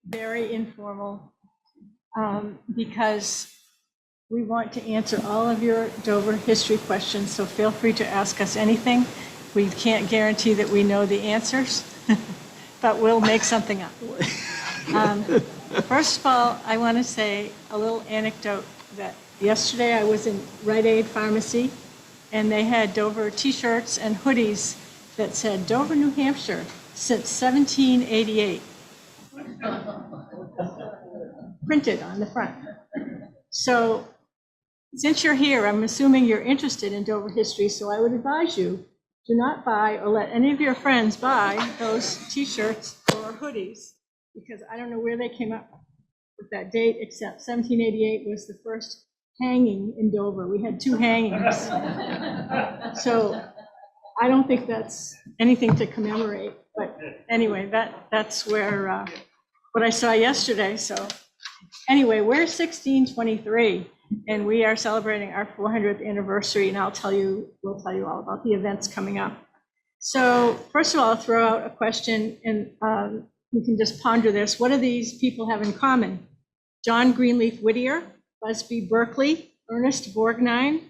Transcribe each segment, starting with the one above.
very informal, because we want to answer all of your Dover history questions, so feel free to ask us anything. We can't guarantee that we know the answers, but we'll make something up. First of all, I want to say a little anecdote that yesterday I was in Rite Aid Pharmacy, and they had Dover t-shirts and hoodies that said Dover, New Hampshire since 1788, printed on the front. So since you're here, I'm assuming you're interested in Dover history, so I would advise you do not buy or let any of your friends buy those t-shirts or hoodies, because I don't know where they came up with that date, except 1788 was the first hanging in Dover. We had 2 hangings. So I don't think that's anything to commemorate, but anyway, that's where what I saw yesterday. So anyway, we're 1623, and we are celebrating our 400th anniversary, and we'll tell you all about the events coming up. So first of all, I'll throw out a question, and you can just ponder this. What do these people have in common? John Greenleaf Whittier, Busby Berkeley, Ernest Borgnine,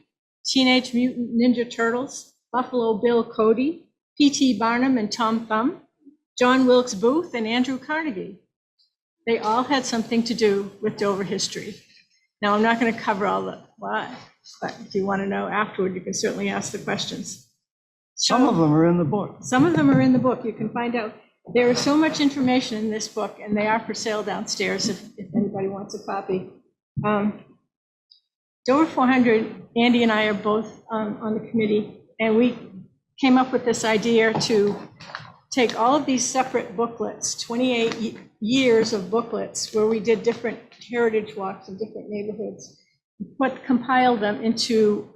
Teenage Mutant Ninja Turtles, Buffalo Bill Cody, P.T. Barnum and Tom Thumb, John Wilkes Booth, and Andrew Carnegie. They all had something to do with Dover history. Now, I'm not going to cover all the why, but if you want to know afterward, you can certainly ask the questions. Some of them are in the book. Some of them are in the book. You can find out. There is so much information in this book, and they are for sale downstairs if anybody wants a copy. Dover 400, Andy and I are both on the committee, and we came up with this idea to take all of these separate booklets, 28 years of booklets where we did different heritage walks in different neighborhoods, but compile them into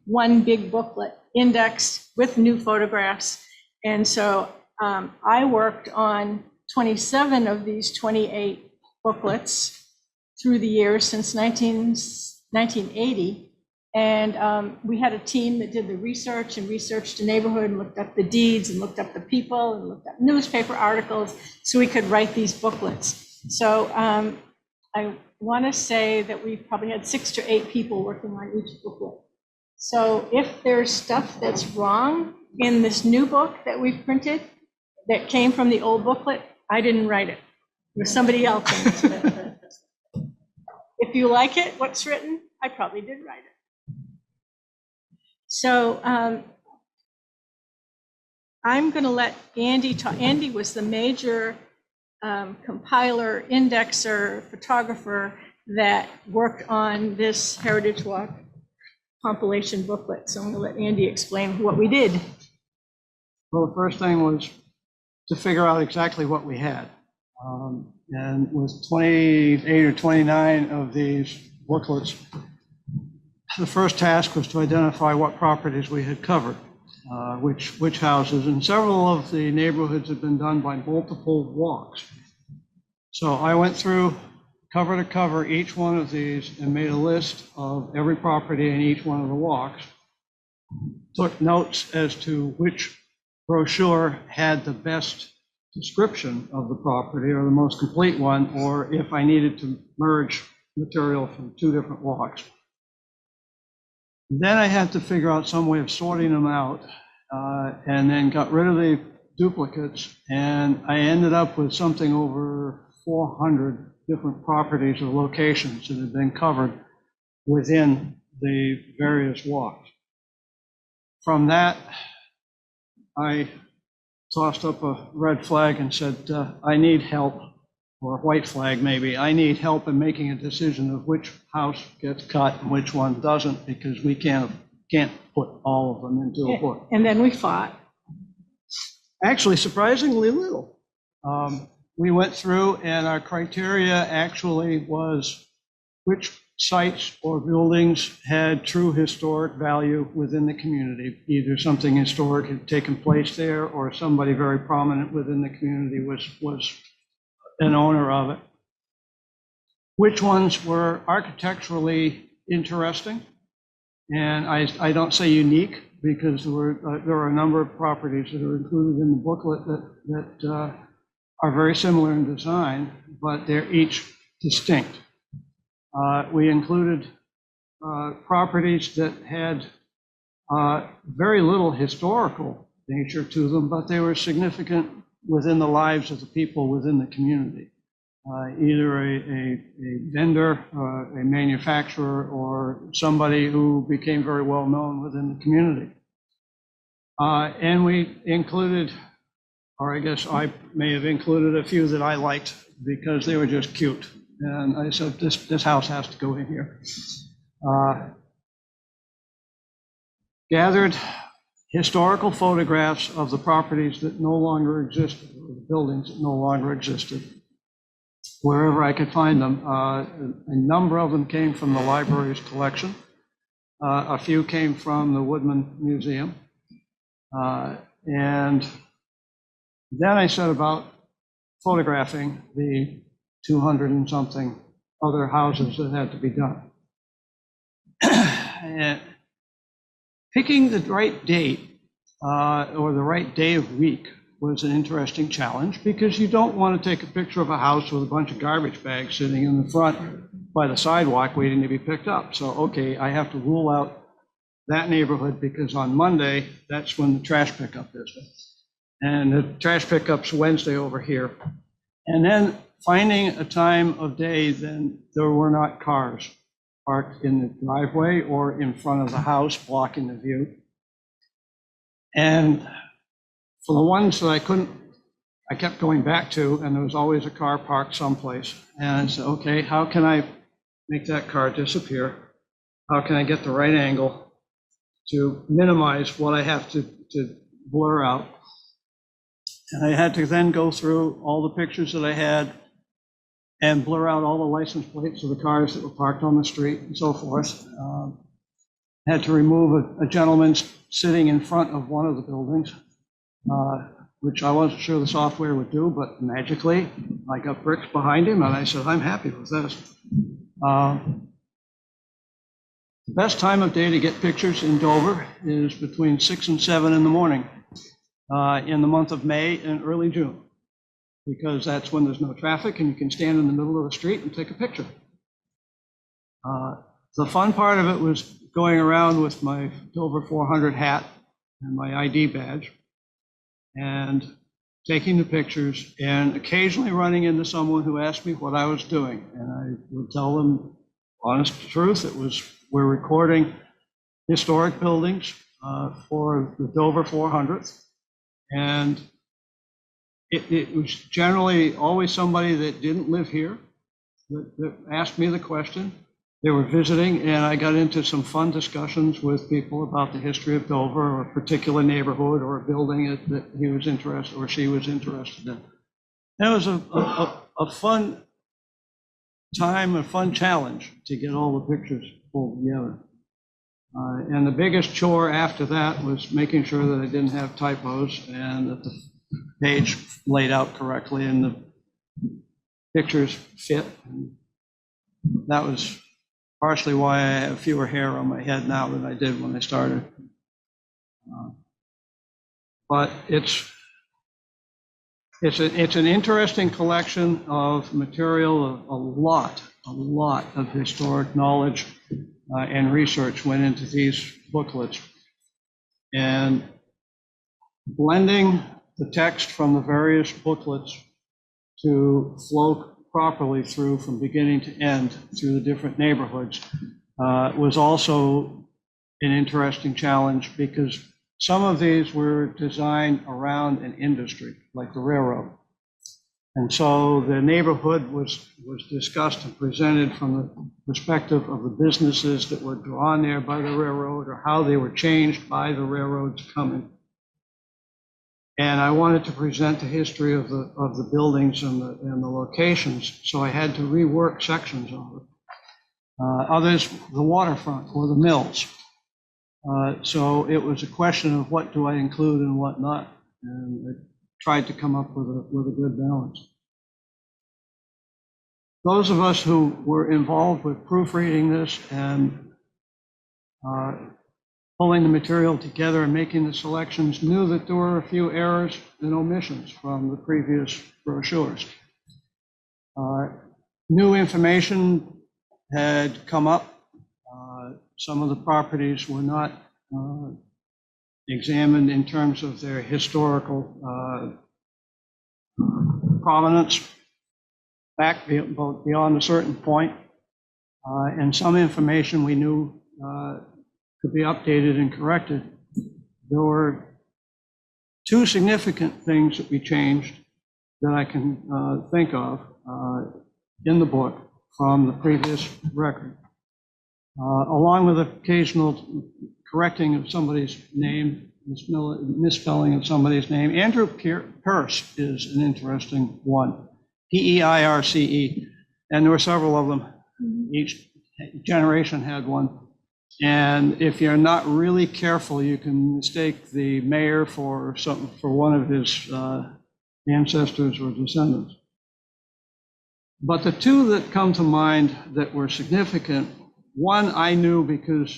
one big booklet, indexed with new photographs. And so I worked on 27 of these 28 booklets through the years since 1980. And we had a team that did the research and researched the neighborhood and looked up the deeds and looked up the people and looked up newspaper articles so we could write these booklets. So I want to say that we've probably had 6 to 8 people working on each booklet. So if there's stuff that's wrong in this new book that we've printed that came from the old booklet, I didn't write it. It was somebody else. If you like it, what's written, I probably did write it. So I'm going to let Andy talk. Andy was the major compiler, indexer, photographer that worked on this Heritage Walk compilation booklet. So I'm going to let Andy explain what we did. Well, the first thing was to figure out exactly what we had. And with 28 or 29 of these booklets, the first task was to identify what properties we had covered, which houses, and several of the neighborhoods had been done by multiple walks. So I went through cover to cover each one of these and made a list of every property in each one of the walks, took notes as to which brochure had the best description of the property or the most complete one, or if I needed to merge material from 2 different walks. Then I had to figure out some way of sorting them out, and then got rid of the duplicates, and I ended up with something over 400 different properties or locations that had been covered within the various walks. From that, I tossed up a red flag and said, I need help, or a white flag maybe. I need help in making a decision of which house gets cut and which one doesn't, because we can't put all of them into a book. And then we fought. Actually, surprisingly little. We went through, and our criteria actually was which sites or buildings had true historic value within the community. Either something historic had taken place there, or somebody very prominent within the community was an owner of it. Which ones were architecturally interesting, and I don't say unique, because there are a number of properties that are included in the booklet that are very similar in design, but they're each distinct. We included properties that had very little historical nature to them, but they were significant within the lives of the people within the community. Either a vendor, a manufacturer, or somebody who became very well known within the community. And we included, or I guess I may have included a few that I liked because they were just cute. And I said, this house has to go in here. Gathered historical photographs of the properties that no longer existed, or the buildings that no longer existed, wherever I could find them. A number of them came from the library's collection. A few came from the Woodman Museum. And then I set about photographing the 200 and something other houses that had to be done. And picking the right date or the right day of week was an interesting challenge, because you don't want to take a picture of a house with a bunch of garbage bags sitting in the front by the sidewalk waiting to be picked up. So, okay, I have to rule out that neighborhood because on Monday, that's when the trash pickup is. And the trash pickup's Wednesday over here. And then finding a time of day then there were not cars parked in the driveway or in front of the house blocking the view. And for the ones that I kept going back to, and there was always a car parked someplace. And I said, okay, how can I make that car disappear? How can I get the right angle to minimize what I have to blur out? And I had to then go through all the pictures that I had and blur out all the license plates of the cars that were parked on the street and so forth. Had to remove a gentleman sitting in front of one of the buildings, which I wasn't sure the software would do, but magically I got bricks behind him and I said, I'm happy with this. The best time of day to get pictures in Dover is between 6 and 7 in the morning in the month of May and early June, because that's when there's no traffic and you can stand in the middle of the street and take a picture. The fun part of it was going around with my Dover 400 hat and my ID badge and taking the pictures, and occasionally running into someone who asked me what I was doing. And I would tell them, honest truth, we're recording historic buildings for the Dover 400th. And it was generally always somebody that didn't live here that asked me the question. They were visiting, and I got into some fun discussions with people about the history of Dover, or a particular neighborhood, or a building that he was interested or she was interested in. That was a fun time, a fun challenge to get all the pictures pulled together. And the biggest chore after that was making sure that I didn't have typos and that the page laid out correctly and the pictures fit. And that was partially why I have fewer hair on my head now than I did when I started. But it's an interesting collection of material. A lot of historic knowledge and research went into these booklets. And blending the text from the various booklets to flow properly through from beginning to end through the different neighborhoods was also an interesting challenge, because some of these were designed around an industry like the railroad. And so the neighborhood was discussed and presented from the perspective of the businesses that were drawn there by the railroad, or how they were changed by the railroads coming. And I wanted to present the history of the buildings and the locations, so I had to rework sections of it. Others, the waterfront or the mills. So it was a question of what do I include and what not, and I tried to come up with a good balance. Those of us who were involved with proofreading this and pulling the material together and making the selections, knew that there were a few errors and omissions from the previous brochures. New information had come up. Some of the properties were not examined in terms of their historical provenance back beyond a certain point. And some information we knew could be updated and corrected. There were two significant things that we changed that I can think of in the book from the previous record, along with occasional correcting of somebody's name, misspelling of somebody's name. Andrew Peirce is an interesting one, P-E-I-R-C-E, and there were several of them. Each generation had one. And if you're not really careful, you can mistake the mayor for one of his ancestors or descendants. But the two that come to mind that were significant, one I knew because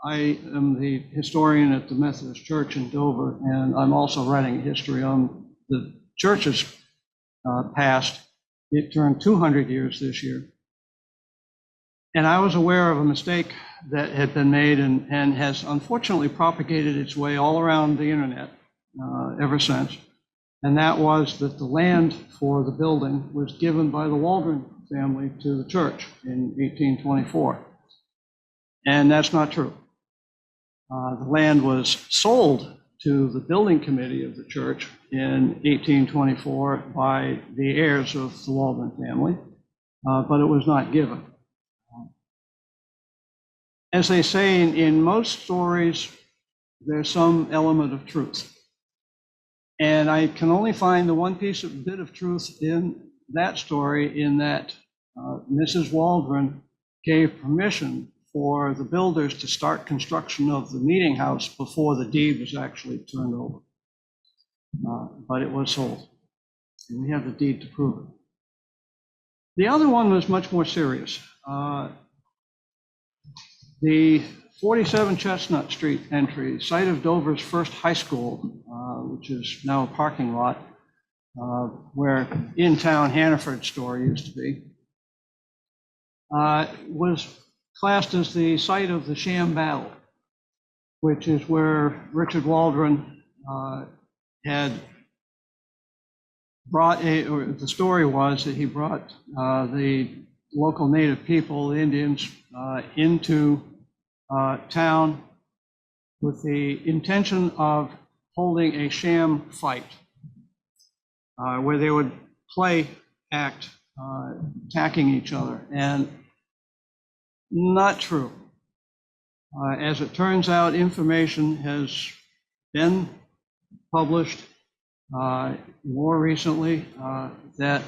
I am the historian at the Methodist Church in Dover, and I'm also writing history on the church's past. It turned 200 years this year. And I was aware of a mistake that had been made and has unfortunately propagated its way all around the internet ever since. And that was that the land for the building was given by the Waldron family to the church in 1824. And that's not true. The land was sold to the building committee of the church in 1824 by the heirs of the Waldron family, but it was not given. As they say, in most stories, there's some element of truth. And I can only find the one bit of truth in that story, in that Mrs. Waldron gave permission for the builders to start construction of the meeting house before the deed was actually turned over. But it was sold, and we have the deed to prove it. The other one was much more serious. The 47 Chestnut Street entry, site of Dover's first high school, which is now a parking lot, where in-town Hannaford store used to be, was classed as the site of the sham battle, which is where Richard Waldron had brought the story was that he brought the local native people, the Indians, into town with the intention of holding a sham fight where they would play act attacking each other. And not true. As it turns out, information has been published more recently that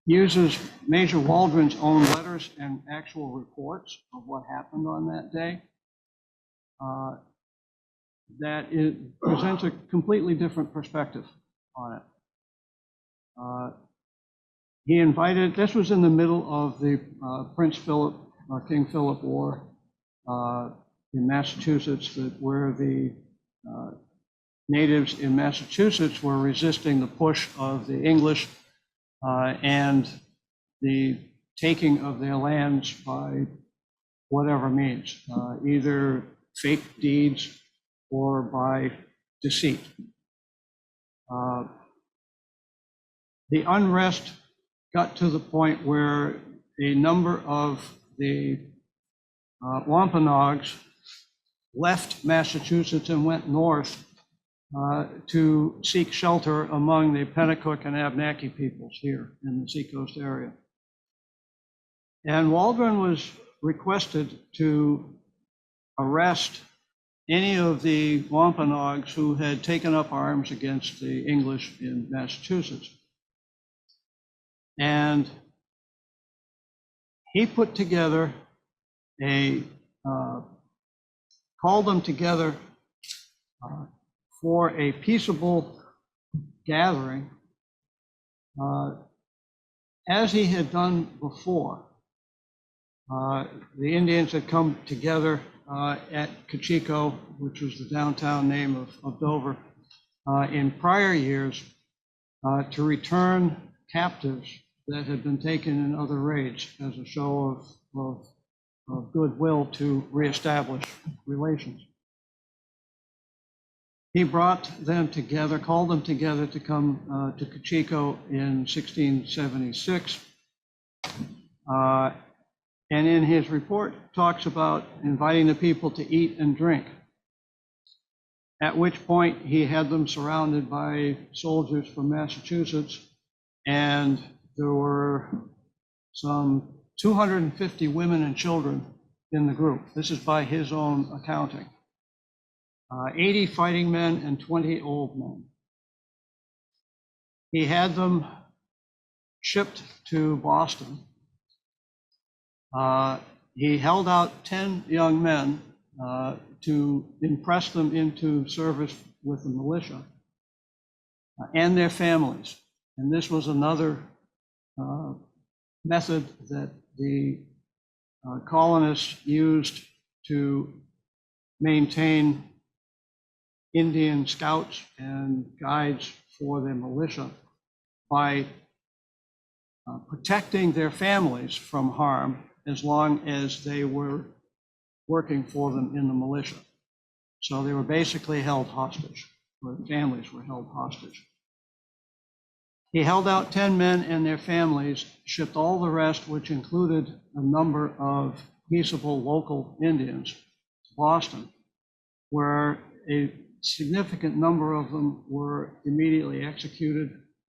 uses Major Waldron's own letters and actual reports of what happened on that day. That it presents a completely different perspective on it. He invited, this was in the middle of the King Philip War in Massachusetts, where the natives in Massachusetts were resisting the push of the English and the taking of their lands by whatever means, either fake deeds or by deceit. The unrest got to the point where a number of the Wampanoags left Massachusetts and went north to seek shelter among the Pennacook and Abenaki peoples here in the seacoast area. And Waldron was requested to arrest any of the Wampanoags who had taken up arms against the English in Massachusetts. And he put together called them together for a peaceable gathering, as he had done before. The Indians had come together at Cachiko, which was the downtown name of Dover, in prior years to return captives that had been taken in other raids as a show of goodwill to reestablish relations. He brought them together, called them together to come to Cachiko in 1676. And in his report talks about inviting the people to eat and drink, at which point he had them surrounded by soldiers from Massachusetts, and there were some 250 women and children in the group. This is by his own accounting. 80 fighting men and 20 old men. He had them shipped to Boston. He held out 10 young men to impress them into service with the militia and their families. And this was another method that the colonists used to maintain Indian scouts and guides for their militia by protecting their families from harm as long as they were working for them in the militia. So they were basically held hostage, or the families were held hostage. He held out 10 men and their families, shipped all the rest, which included a number of peaceable local Indians, to Boston, where a significant number of them were immediately executed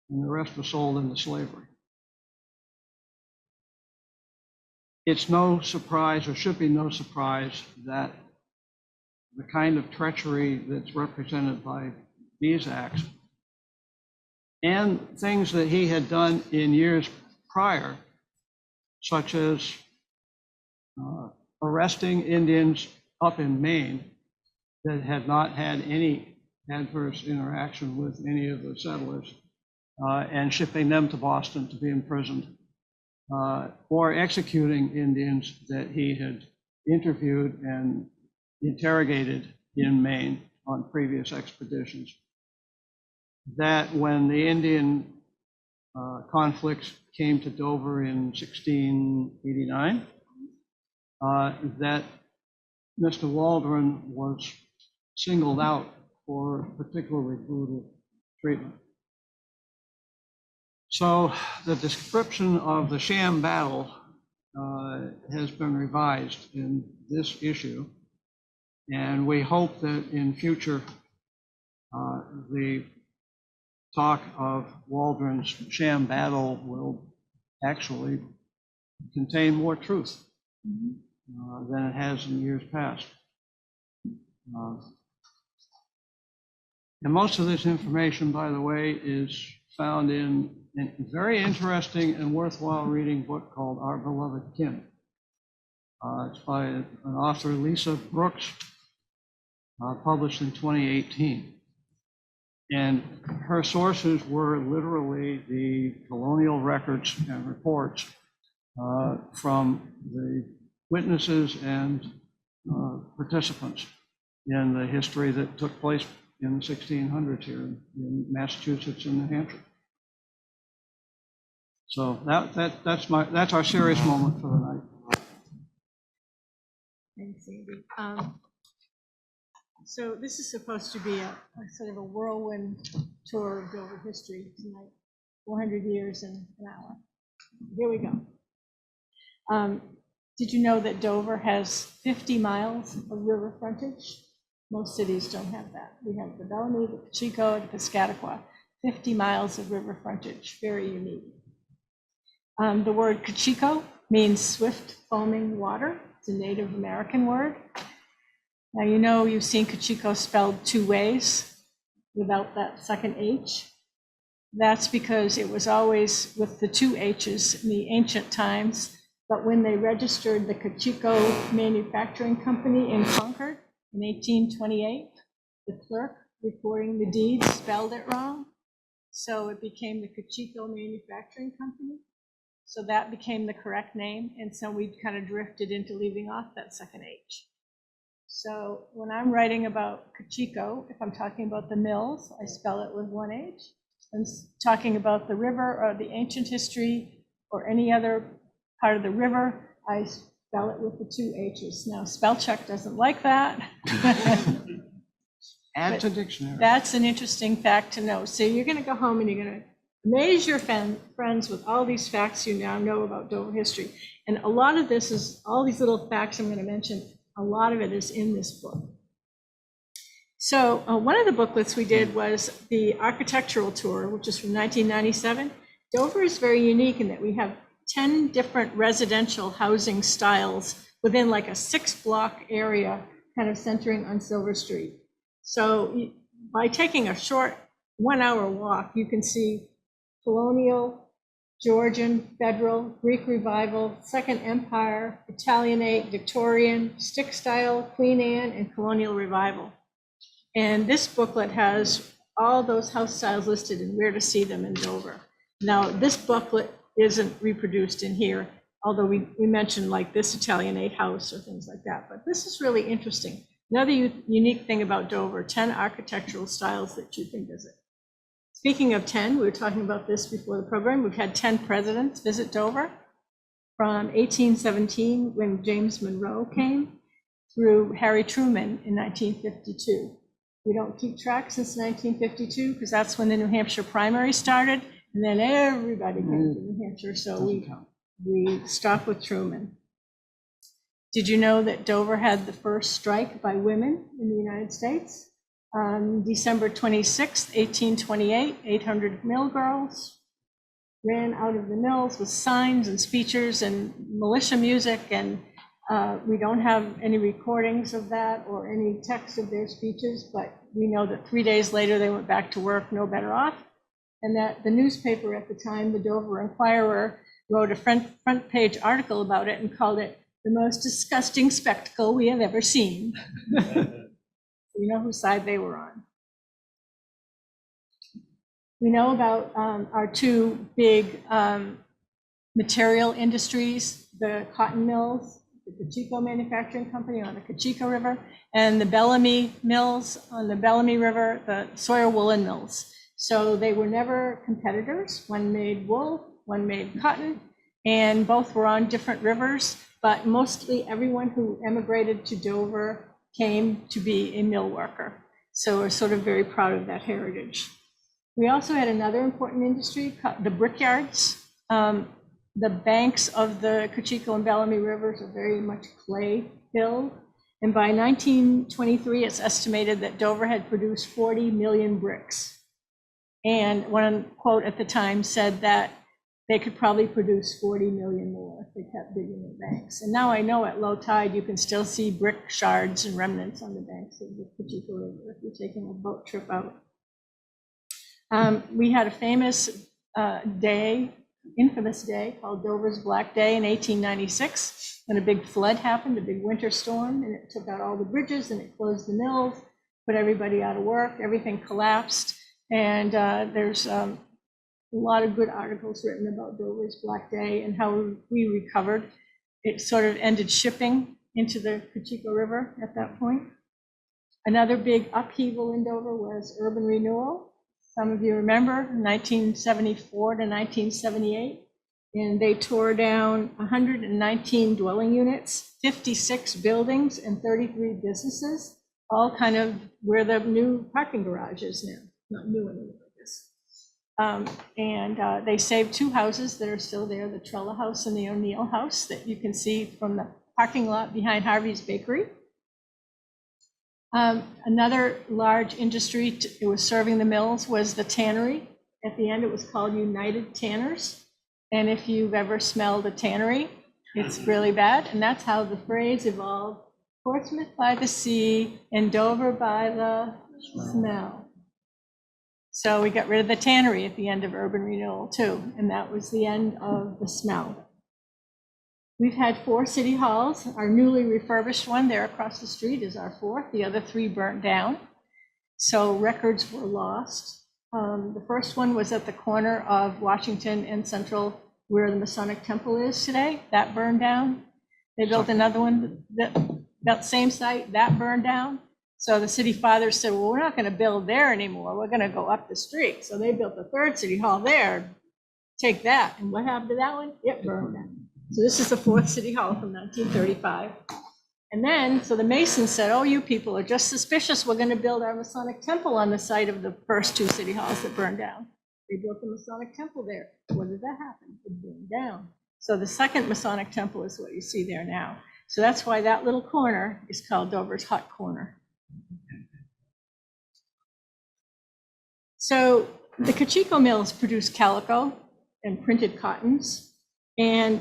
and the rest were sold into slavery. It's no surprise, or should be no surprise, that the kind of treachery that's represented by these acts and things that he had done in years prior, such as arresting Indians up in Maine that had not had any adverse interaction with any of the settlers, and shipping them to Boston to be imprisoned, or executing Indians that he had interviewed and interrogated in Maine on previous expeditions. That when the Indian conflicts came to Dover in 1689, that Mr. Waldron was singled out for particularly brutal treatment. So the description of the sham battle has been revised in this issue, and we hope that in future the talk of Waldron's sham battle will actually contain more truth than it has in years past. And most of this information, by the way, is found in a very interesting and worthwhile reading book called Our Beloved Kin. It's by an author, Lisa Brooks, published in 2018. And her sources were literally the colonial records and reports from the witnesses and participants in the history that took place in the 1600s here in Massachusetts and New Hampshire. So that's our serious moment for the night. Thanks, Andy. So this is supposed to be a sort of a whirlwind tour of Dover history tonight, 400 years in an hour. Here we go. Did you know that Dover has 50 miles of river frontage? Most cities don't have that. We have the Bellamy, the Cachiko, the Piscataqua, 50 miles of river frontage, very unique. The word Cachiko means swift foaming water. It's a Native American word. Now, you know, you've seen Cachiko spelled two ways without that second H. That's because it was always with the two H's in the ancient times, but when they registered the Cachiko Manufacturing Company in Concord in 1828, the clerk recording the deed spelled it wrong. So it became the Cachiko Manufacturing Company. So that became the correct name. And so we kind of drifted into leaving off that second H. So when I'm writing about Kachiko, if I'm talking about the mills, I spell it with one H. And talking about the river or the ancient history or any other part of the river, I spell it with the two H's. Now, spell check doesn't like that. Add to dictionary. That's an interesting fact to know. So you're going to go home and you're going to amaze your friends with all these facts you now know about Dover history. And a lot of this is, all these little facts I'm going to mention, a lot of it is in this book. So one of the booklets we did was the architectural tour, which is from 1997. Dover is very unique in that we have 10 different residential housing styles within like a 6-block area, kind of centering on Silver Street. So by taking a short 1-hour walk, you can see colonial, Georgian, Federal, Greek Revival, Second Empire, Italianate, Victorian, Stick Style, Queen Anne, and Colonial Revival. And this booklet has all those house styles listed and where to see them in Dover. Now, this booklet isn't reproduced in here, although we mentioned like this Italianate house or things like that, but this is really interesting. Another unique thing about Dover, 10 architectural styles that you can visit. Speaking of 10, we were talking about this before the program, we've had 10 presidents visit Dover from 1817 when James Monroe came through Harry Truman in 1952. We don't keep track since 1952 because that's when the New Hampshire primary started, and then everybody came to New Hampshire, so we stopped with Truman. Did you know that Dover had the first strike by women in the United States? December 26, 1828, 800 mill girls ran out of the mills with signs and speeches and militia music, and we don't have any recordings of that or any text of their speeches, but we know that 3 days later they went back to work no better off, and that the newspaper at the time, the Dover Inquirer, wrote a front page article about it and called it the most disgusting spectacle we have ever seen. You know whose side they were on. We know about our two big material industries, the cotton mills, the Kachiko Manufacturing Company on the Kachiko River, and the Bellamy mills on the Bellamy River, the Sawyer woolen mills. So they were never competitors. One made wool, one made cotton, and both were on different rivers, but mostly everyone who emigrated to Dover came to be a mill worker. So we're sort of very proud of that heritage. We also had another important industry, the brickyards. The banks of the Kachiko and Bellamy rivers are very much clay filled. And by 1923, it's estimated that Dover had produced 40 million bricks. And one quote at the time said that they could probably produce 40 million more if they kept digging the banks. And now I know at low tide, you can still see brick shards and remnants on the banks of the Kachiko River if you're taking a boat trip out. We had a famous infamous day called Dover's Black Day in 1896, when a big flood happened, a big winter storm, and it took out all the bridges and it closed the mills, put everybody out of work, everything collapsed. And there's a lot of good articles written about Dover's Black Day and how we recovered. It sort of ended shipping into the Kachiko River at that point. Another big upheaval in Dover was urban renewal. Some of you remember 1974 to 1978, and they tore down 119 dwelling units, 56 buildings, and 33 businesses, all kind of where the new parking garage is now. Not new anymore, I guess. And they saved two houses that are still there, the Trella House and the O'Neill House, that you can see from the parking lot behind Harvey's Bakery. Another large industry, it was serving the mills, was the tannery. At the end, it was called United Tanners. And if you've ever smelled a tannery, it's really bad. And that's how the phrase evolved: Portsmouth by the sea and Dover by the smell. So we got rid of the tannery at the end of urban renewal too. And that was the end of the smell. We've had 4 city halls. Our newly refurbished one there across the street is our 4th. The other 3 burnt down. So records were lost. The first one was at the corner of Washington and Central, where the Masonic Temple is today. That burned down. They built another one. that same site, that burned down. So the city fathers said, well, we're not going to build there anymore. We're going to go up the street. So they built the third city hall there. Take that. And what happened to that one? It burned down. So this is the fourth city hall from 1935. And then, so the Masons said, oh, you people are just suspicious. We're going to build our Masonic temple on the site of the first two city halls that burned down. They built the Masonic temple there. What did that happen? It burned down. So the second Masonic temple is what you see there now. So that's why that little corner is called Dover's Hut Corner. So the Kachiko mills produced calico and printed cottons. And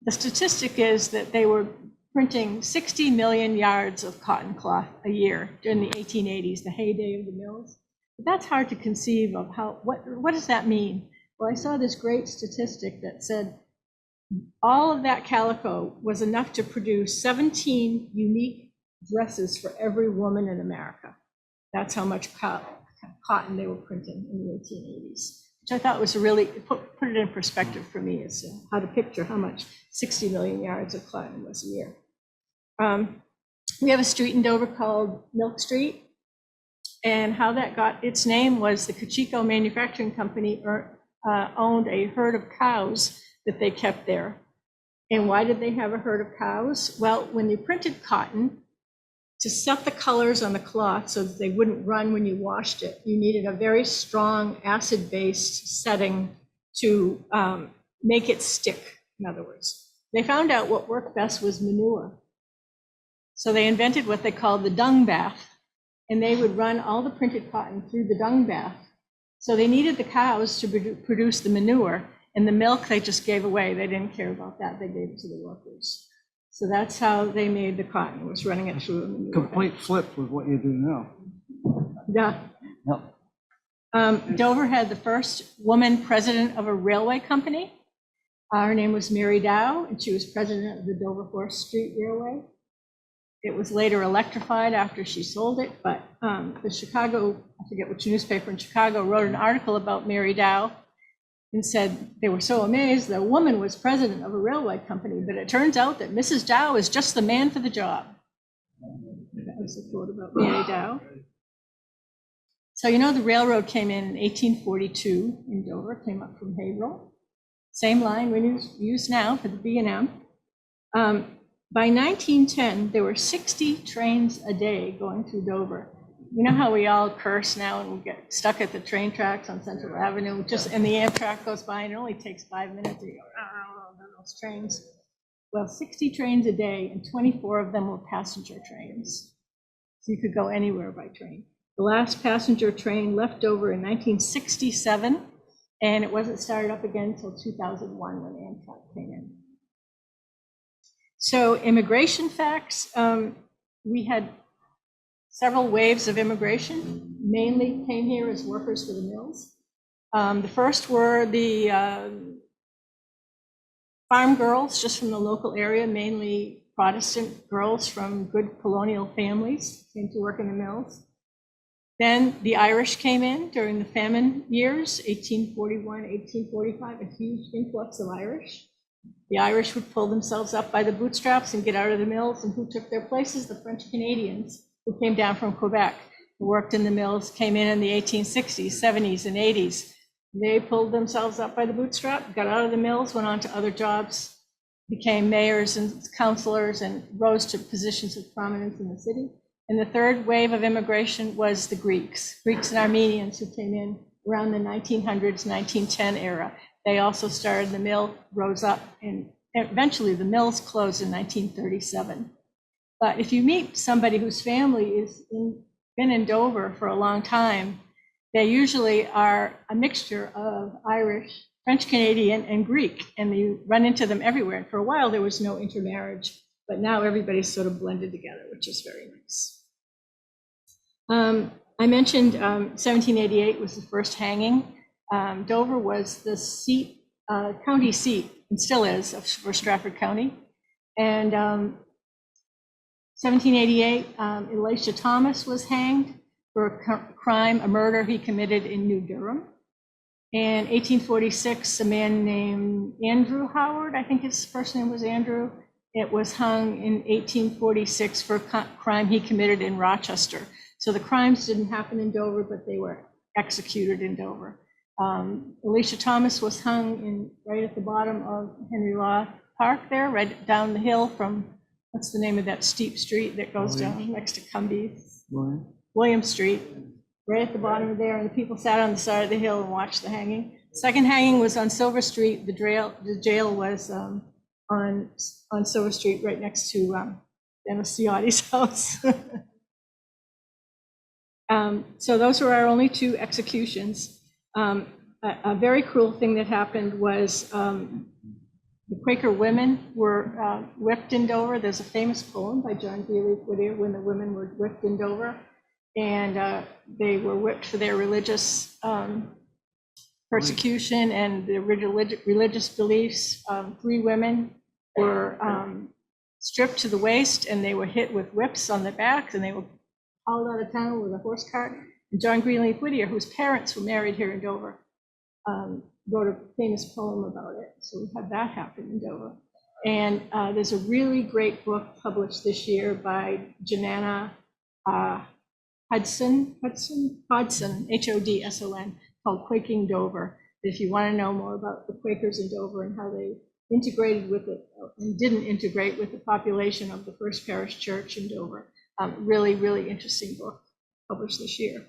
the statistic is that they were printing 60 million yards of cotton cloth a year during the 1880s, the heyday of the mills. But that's hard to conceive of what does that mean? Well, I saw this great statistic that said all of that calico was enough to produce 17 unique dresses for every woman in America. That's how much cotton they were printing in the 1880s, which I thought was really, put it in perspective for me as to how to picture how much 60 million yards of cotton was a year. We have a street in Dover called Milk Street, and how that got its name was the Kachiko Manufacturing Company owned a herd of cows that they kept there. And why did they have a herd of cows? Well, when you printed cotton, to set the colors on the cloth so that they wouldn't run when you washed it, you needed a very strong acid-based setting to make it stick, in other words. They found out what worked best was manure. So they invented what they called the dung bath, and they would run all the printed cotton through the dung bath. So they needed the cows to produce the manure, and the milk they just gave away. They didn't care about that. They gave it to the workers. So that's how they made the cotton, was running it through a manure. Complete flip with what you do now. Yeah. Yep. Dover had the first woman president of a railway company. Her name was Mary Dow, and she was president of the Dover Horse Street Railway. It was later electrified after she sold it, but the Chicago, I forget which newspaper in Chicago, wrote an article about Mary Dow and said they were so amazed that a woman was president of a railway company, but it turns out that Mrs. Dow is just the man for the job. That was a quote about Mary Dow. So you know the railroad came in 1842 in Dover, came up from Haverhill. Same line we use now for the B&M. By 1910, there were 60 trains a day going through Dover. You know how we all curse now and we get stuck at the train tracks on Central Avenue, and the Amtrak goes by and it only takes 5 minutes to go, those trains. Well, 60 trains a day, and 24 of them were passenger trains. So you could go anywhere by train. The last passenger train left Dover in 1967, and it wasn't started up again until 2001 when Amtrak came in. So immigration facts, we had several waves of immigration, mainly came here as workers for the mills. The first were the farm girls, just from the local area, mainly Protestant girls from good colonial families, came to work in the mills. Then the Irish came in during the famine years, 1841, 1845, a huge influx of Irish. The Irish would pull themselves up by the bootstraps and get out of the mills, and who took their places? The French Canadians, who came down from Quebec, who worked in the mills, came in the 1860s, 70s, and 80s. They pulled themselves up by the bootstrap, got out of the mills, went on to other jobs, became mayors and councilors, and rose to positions of prominence in the city. And the third wave of immigration was the Greeks and Armenians, who came in around the 1900s, 1910 era. They also started the mill, rose up, and eventually the mills closed in 1937. But if you meet somebody whose family has been in Dover for a long time, they usually are a mixture of Irish, French Canadian, and Greek, and you run into them everywhere. And for a while, there was no intermarriage, but now everybody's sort of blended together, which is very nice. I mentioned 1788 was the first hanging. Dover was the seat, county seat, and still is, for Stratford County. And 1788, Elisha Thomas was hanged for a crime, a murder he committed in New Durham. In 1846, a man named Andrew Howard, I think his first name was Andrew, It was hung in 1846 for a crime he committed in Rochester. So the crimes didn't happen in Dover, but they were executed in Dover. Alicia Thomas was hung right at the bottom of Henry Law Park there, right down the hill from, what's the name of that steep street that goes down next to Cumbies? William Street, right at the bottom of there, and the people sat on the side of the hill and watched the hanging. Second hanging was on Silver Street. The jail was on Silver Street, right next to Dennis Ciotti's house. So those were our only 2 executions. A very cruel thing that happened was the Quaker women were whipped in Dover. There's a famous poem by John Greeley Whittier, When the Women Were Whipped in Dover. And they were whipped for their religious persecution and their religious beliefs. 3 women were stripped to the waist, and they were hit with whips on their backs, and they were hauled out of town with a horse cart. And John Greeley Whittier, whose parents were married here in Dover, wrote a famous poem about it. So we had that happen in Dover. And there's a really great book published this year by Janana Hodson, Hodson, called Quaking Dover. If you want to know more about the Quakers in Dover and how they integrated with it and didn't integrate with the population of the First Parish Church in Dover. Really, really interesting book published this year.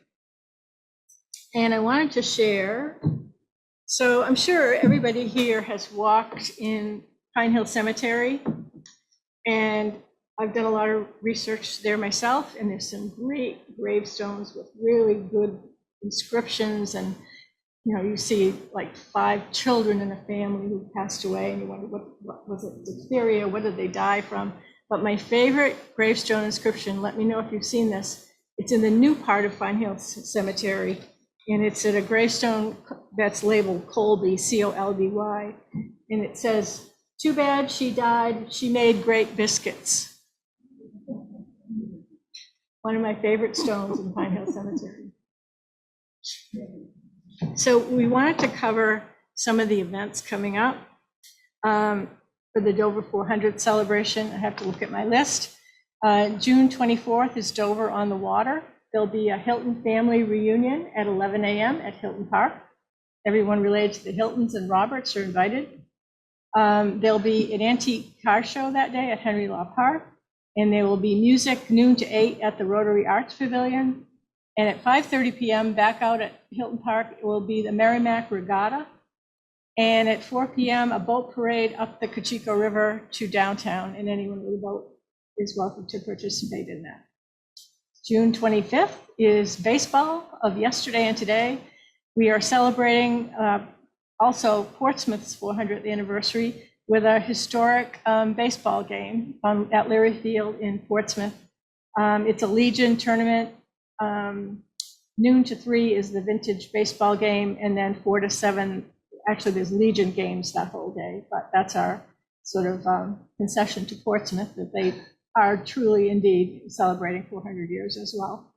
And I wanted to share, so I'm sure everybody here has walked in Pine Hill Cemetery, and I've done a lot of research there myself, and there's some great gravestones with really good inscriptions, and you see like 5 children in a family who passed away, and you wonder what was it, diphtheria, what did they die from? But my favorite gravestone inscription, let me know if you've seen this, it's in the new part of Pine Hill Cemetery, and it's at a gravestone that's labeled Colby, C-O-L-B-Y, and it says, "Too bad she died, she made great biscuits." One of my favorite stones in Pine Hill Cemetery. So we wanted to cover some of the events coming up for the Dover 400 celebration. I have to look at my list. June 24th is Dover on the Water. There'll be a Hilton family reunion at 11 a.m. at Hilton Park. Everyone related to the Hiltons and Roberts are invited. There'll be an antique car show that day at Henry Law Park, and there will be music noon to 8 at the Rotary Arts Pavilion. And at 5:30 p.m. back out at Hilton Park, it will be the Merrimack Regatta. And at 4 p.m., a boat parade up the Cocheco River to downtown, and anyone with a boat is welcome to participate in that. June 25th is baseball of yesterday and today. We are celebrating also Portsmouth's 400th anniversary with a historic baseball game at Leary Field in Portsmouth. It's a Legion tournament. Noon to 3 is the vintage baseball game, and then 4 to 7, actually there's Legion games that whole day, but that's our sort of concession to Portsmouth, that they are truly indeed celebrating 400 years as well.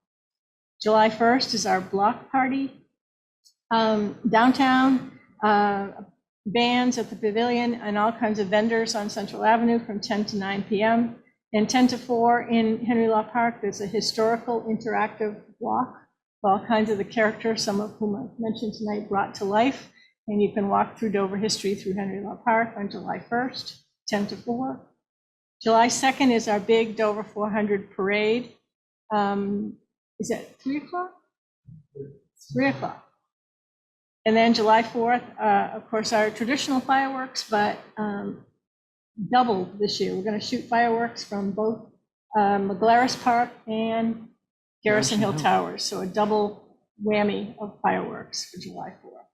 July 1st is our block party. Downtown, bands at the pavilion and all kinds of vendors on Central Avenue from 10 to 9 p.m. And 10 to 4 in Henry Law Park, there's a historical interactive walk with all kinds of the characters, some of whom I've mentioned tonight, brought to life. And you can walk through Dover history through Henry Law Park on July 1st, 10 to 4. July 2nd is our big Dover 400 parade. Is it 3 o'clock? 3 o'clock. And then July 4th, of course, our traditional fireworks, but doubled this year. We're going to shoot fireworks from both McGlarris Park and Garrison Hill Towers. So a double whammy of fireworks for July 4th.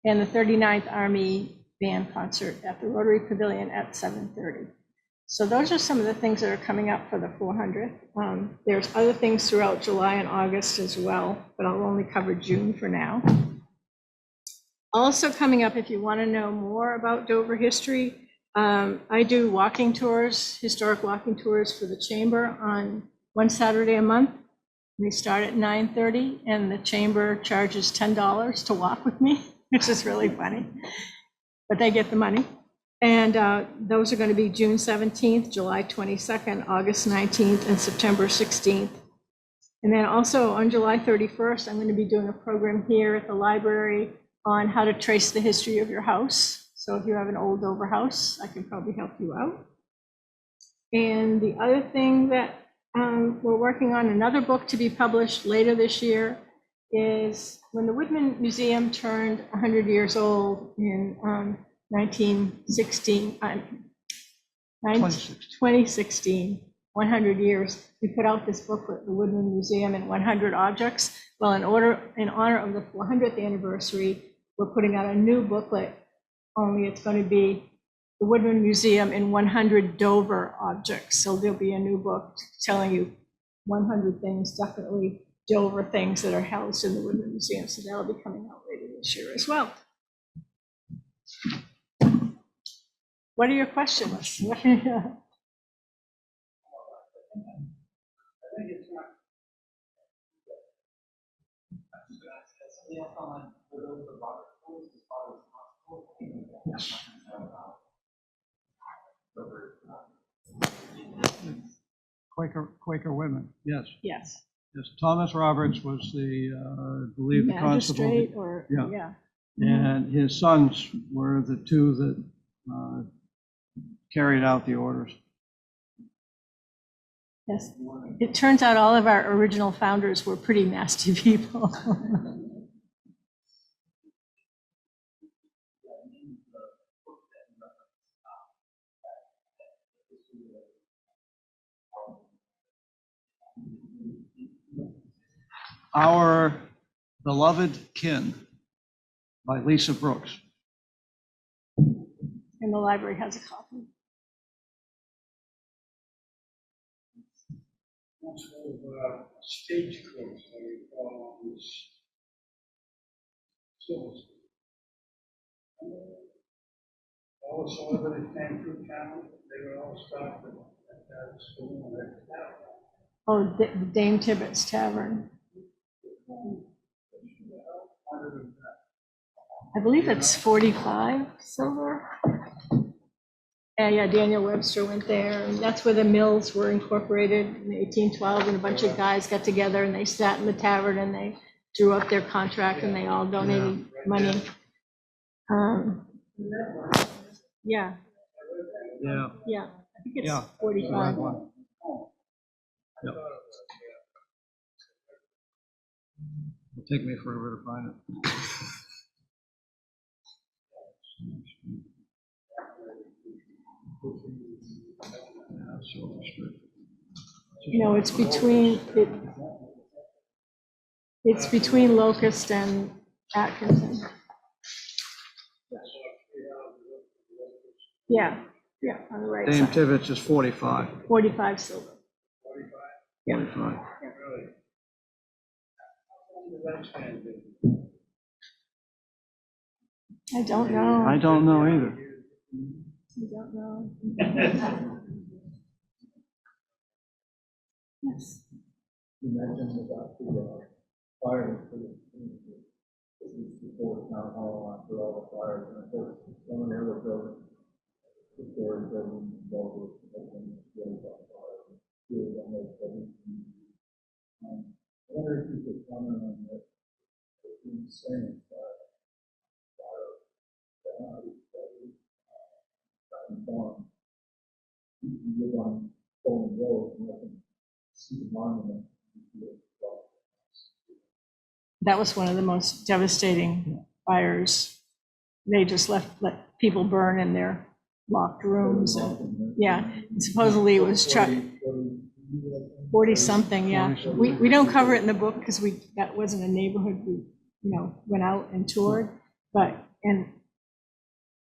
And the 39th Army Band concert at the Rotary Pavilion at 7:30. So those are some of the things that are coming up for the 400th. There's other things throughout July and August as well, but I'll only cover June for now. Also coming up, if you want to know more about Dover history, I do walking tours, historic walking tours for the Chamber on one Saturday a month. They start at 9:30, and the Chamber charges $10 to walk with me, which is really funny, but they get the money. And those are going to be June 17th, July 22nd, August 19th, and September 16th. And then also on July 31st, I'm going to be doing a program here at the library on how to trace the history of your house. So if you have an old Dover house, I can probably help you out. And the other thing that we're working on, another book to be published later this year, is when the Woodman Museum turned 100 years old in 2016, 100 years, we put out this booklet, The Woodman Museum in 100 Objects. Well, in honor of the 400th anniversary, we're putting out a new booklet, only it's going to be The Woodman Museum in 100 Dover Objects. So there'll be a new book telling you 100 things, definitely Dover things that are housed in the Woodman Museum. So that'll be coming out later this year as well. What are your questions? Yes. Quaker women, yes. Yes. Yes, Thomas Roberts was the, I believe, the constable. Magistrate or, Yeah. yeah. And his sons were the two that carried out the orders. Yes. It turns out all of our original founders were pretty nasty people. Our Beloved Kin by Lisa Brooks. And the library has a copy. Stagecoach, I recall, on this civil school. All the celebrities came through town, they were all stopped at that school. Oh, Dame Tibbetts Tavern. I believe it's 45 silver. Yeah, Daniel Webster went there, and that's where the mills were incorporated in 1812, and a bunch of guys got together and they sat in the tavern and they drew up their contract and they all donated money. Yeah. Yeah. Yeah, I think it's Yeah. 45. Yep. It'll take me forever to find it. No, it's between it's between Locust and Atkinson. Yeah, on the right Dame side. Tibbetts is 45. 45 silver. 45. I don't know. I don't know either. I don't know. Yes. You mentioned about the fires for the community. This is before town hall after all the fires, and I think some of the other buildings, the storage buildings, involved with the really got fire, really got no buildings. I wonder if you could comment on that. It's insane fire. You live on Bowman Road, and you can see the monument. That was one of the most devastating fires. They just let people burn in their locked rooms. And, yeah, and supposedly it was 40 something. Yeah, we don't cover it in the book because that wasn't a neighborhood we went out and toured. But and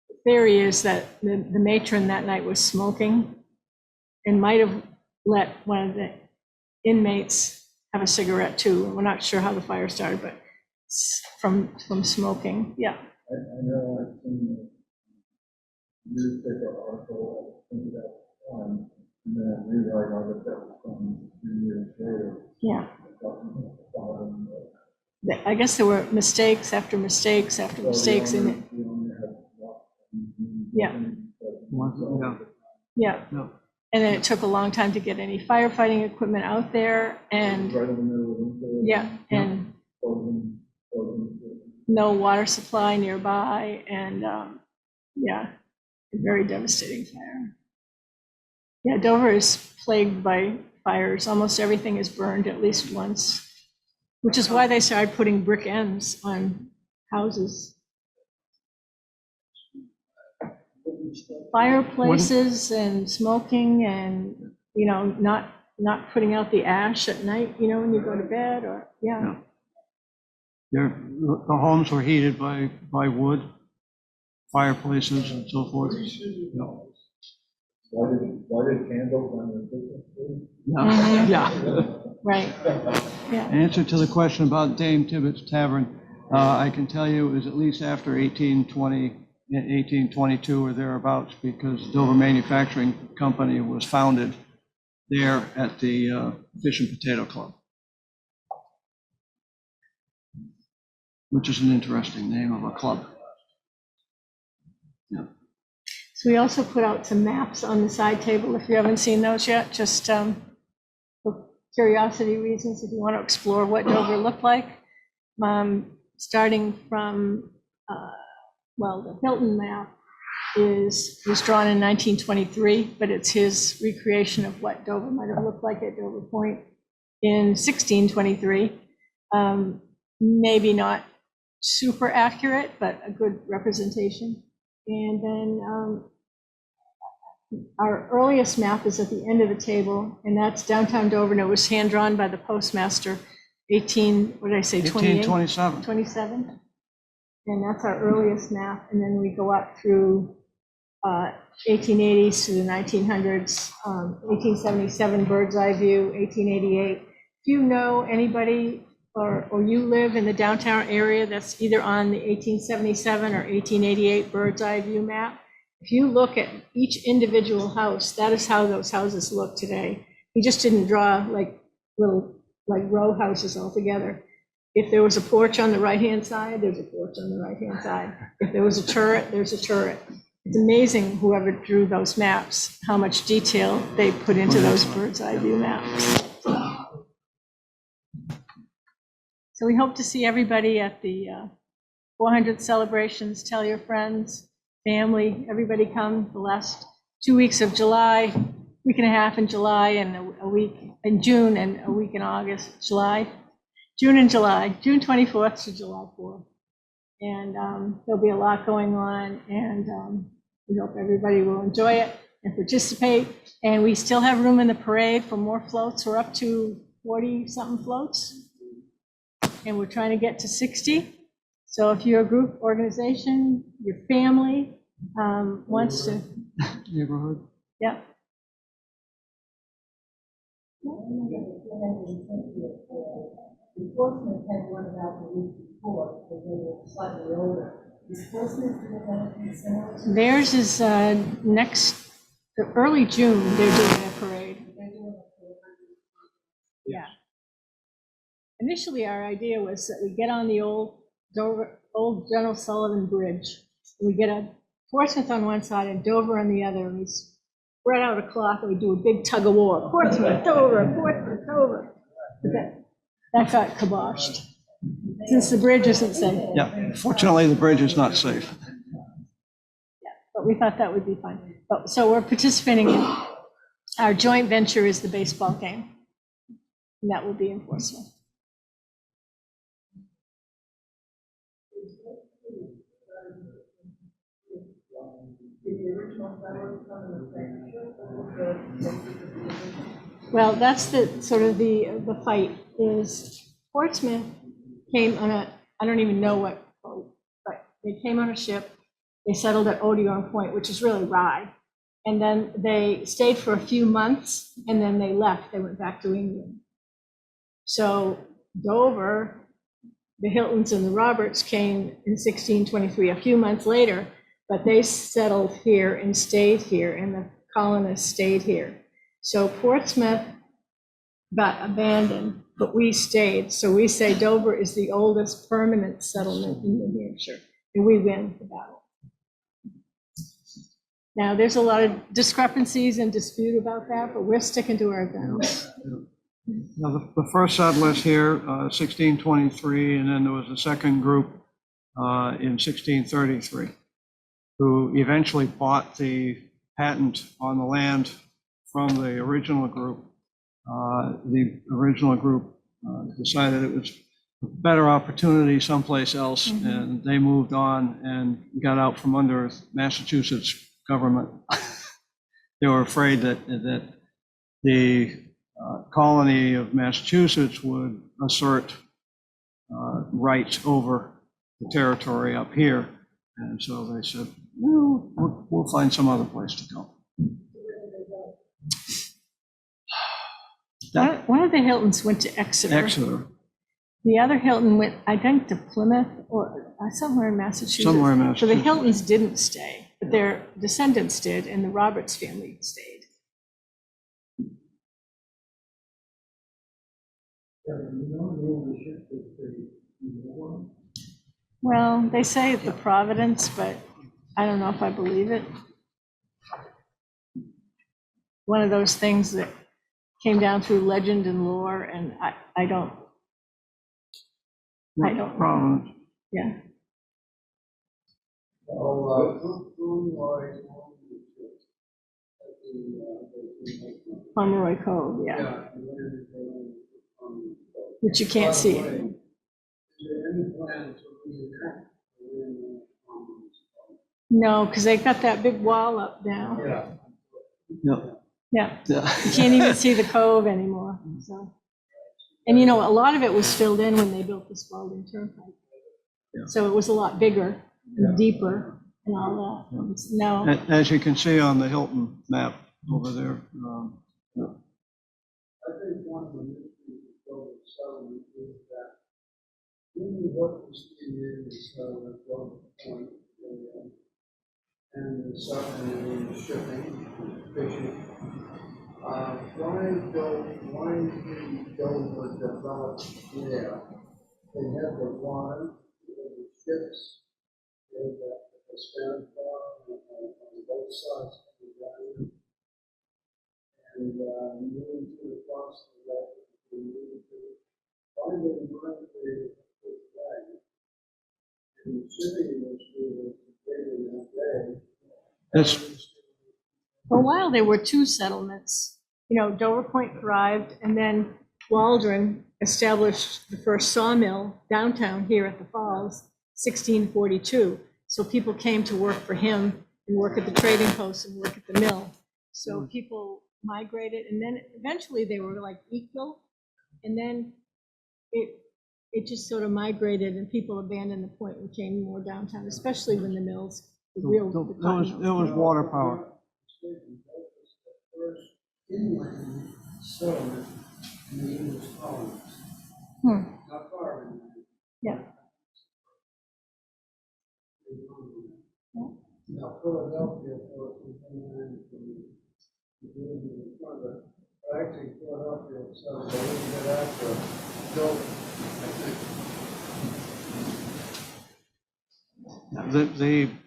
the theory is that the matron that night was smoking and might have let one of the inmates have a cigarette too. We're not sure how the fire started, but from smoking. Yeah. I know I've seen the newspaper article, I think that and then I rewrite on it that was from 2 years later. Yeah. I guess there were mistakes after mistakes after mistakes in it. Yeah. Yeah. No. And then it took a long time to get any firefighting equipment out there, and Right in the middle of the winter. yeah, and no water supply nearby, and yeah, a very devastating fire. Yeah, Dover is plagued by fires. Almost everything is burned at least once, which is why they started putting brick ends on houses. Fireplaces and smoking, and, you know, not putting out the ash at night, you know, when you go to bed, or, yeah. The homes were heated by wood, fireplaces and so forth. Yeah. Why did candles on the Christmas tree? Yeah. Right, yeah. Answer to the question about Dame Tibbetts Tavern, I can tell you is at least after 1820, 1822 or thereabouts, because Dover Manufacturing Company was founded there at the Fish and Potato Club, which is an interesting name of a club. Yeah. So we also put out some maps on the side table, if you haven't seen those yet, just for curiosity reasons, if you want to explore what Dover looked like. Starting from, well, the Hilton map was drawn in 1923, but it's his recreation of what Dover might have looked like at Dover Point in 1623. Maybe not super accurate, but a good representation. And then our earliest map is at the end of the table, and that's downtown Dover, and it was hand-drawn by the postmaster, 1827. 27. And that's our earliest map, and then we go up through 1880s to the 1900s, 1877 bird's eye view, 1888. If you know anybody or you live in the downtown area that's either on the 1877 or 1888 bird's eye view map, if you look at each individual house, that is how those houses look today. He just didn't draw like little row houses all together. If there was a porch on the right-hand side, there's a porch on the right-hand side. If there was a turret, there's a turret. It's amazing, whoever drew those maps, how much detail they put into those bird's eye view maps. So we hope to see everybody at the 400th celebrations. Tell your friends, family, everybody come the last 2 weeks of July, week and a half in July, and a week in June, and a week in August. June and July, June 24th to July 4th. And there'll be a lot going on, and we hope everybody will enjoy it and participate. And we still have room in the parade for more floats. We're up to 40-something floats, and we're trying to get to 60. So if you're a group, organization, your family wants to. Neighborhood. Yep. Enforcement had one about the week before, because they were slightly older. Enforcement, do they have anything similar? Theirs is early June, they're doing a parade. Yeah. Initially, our idea was that we get on the old General Sullivan Bridge. And we get a Portsmouth on one side and Dover on the other, and we spread out a cloth and we do a big tug of war. Portsmouth, Dover, Portsmouth, Dover. But that got kiboshed, since the bridge isn't safe. Yeah, fortunately, the bridge is not safe. Yeah, but we thought that would be fun. So we're participating in, our joint venture is the baseball game, and that will be in Portsmouth. Well, that's the sort of the fight is Portsmouth came on I don't even know what boat, but they came on a ship. They settled at Odeon Point, which is really Rye. And then they stayed for a few months, and then they left. They went back to England. So Dover, the Hiltons and the Roberts came in 1623, a few months later, but they settled here and stayed here, and the colonists stayed here. So Portsmouth got abandoned, but we stayed. So we say Dover is the oldest permanent settlement in New Hampshire, and we win the battle. Now, there's a lot of discrepancies and dispute about that, but we're sticking to our guns. Now, the first settlers here, 1623, and then there was a second group in 1633, who eventually bought the patent on the land from the original group. The original group decided it was a better opportunity someplace else, and they moved on and got out from under Massachusetts government. They were afraid that the colony of Massachusetts would assert rights over the territory up here. And so they said, no, we'll find some other place to go. One of the Hiltons went to Exeter. Exeter, The other Hilton went, I think, to Plymouth or somewhere in Massachusetts. somewhere in So the Massachusetts. Hiltons didn't stay, but their descendants did, and the Roberts family stayed. Well, they say it's the Providence, but I don't know if I believe it. One of those things that came down through legend and lore, and I don't. Problem. Yeah. Pomeroy Cove, yeah, which you can't see. No, because they've got that big wall up now. Yeah. Yeah, Yeah. you can't even see the cove anymore, so. And you know, a lot of it was filled in when they built the Spalding Turnpike. Yeah. So it was a lot bigger and deeper and all that. Now, As you can see on the Hilton map over there. I think one of the mysteries of Dover settlement is that when you look at the settlement of Dover Point, and the settlement and shipping, and fishing, why didn't Dover develop there? They had the water, they had the ships, they had the Spanish water on both sides of the island. And moving to the cross of the lake, why didn't they create this flag? And the shipping industry was big in that day. That's, for a while, there were two settlements. You know, Dover Point thrived, and then Waldron established the first sawmill downtown here at the Falls, 1642. So people came to work for him and work at the trading post and work at the mill. So people migrated, and then eventually they were like equal, and then it just sort of migrated, and people abandoned the point and came more downtown, especially when the mills, the real. it was water power. First inland settlement in the English colonies. Not far inland. Yeah. Now, Philadelphia, of course, was inland from the beginning of the front, but actually Philadelphia settled a little bit after Dover, I think.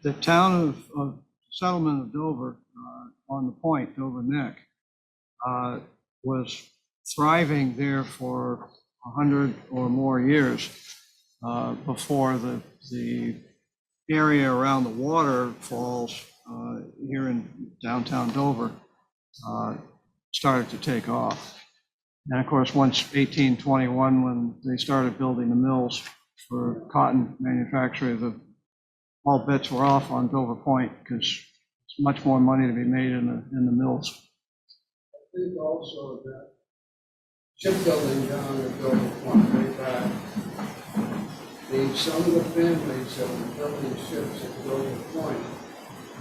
The town of settlement of Dover on the point, Dover Neck, was thriving there for 100 or more years before the area around the waterfalls here in downtown Dover started to take off. And of course, once 1821, when they started building the mills for cotton manufacture, all bets were off on Dover Point because there's much more money to be made in the mills. I think also that shipbuilding down at Dover Point, way back, some of the families that were building ships at Dover Point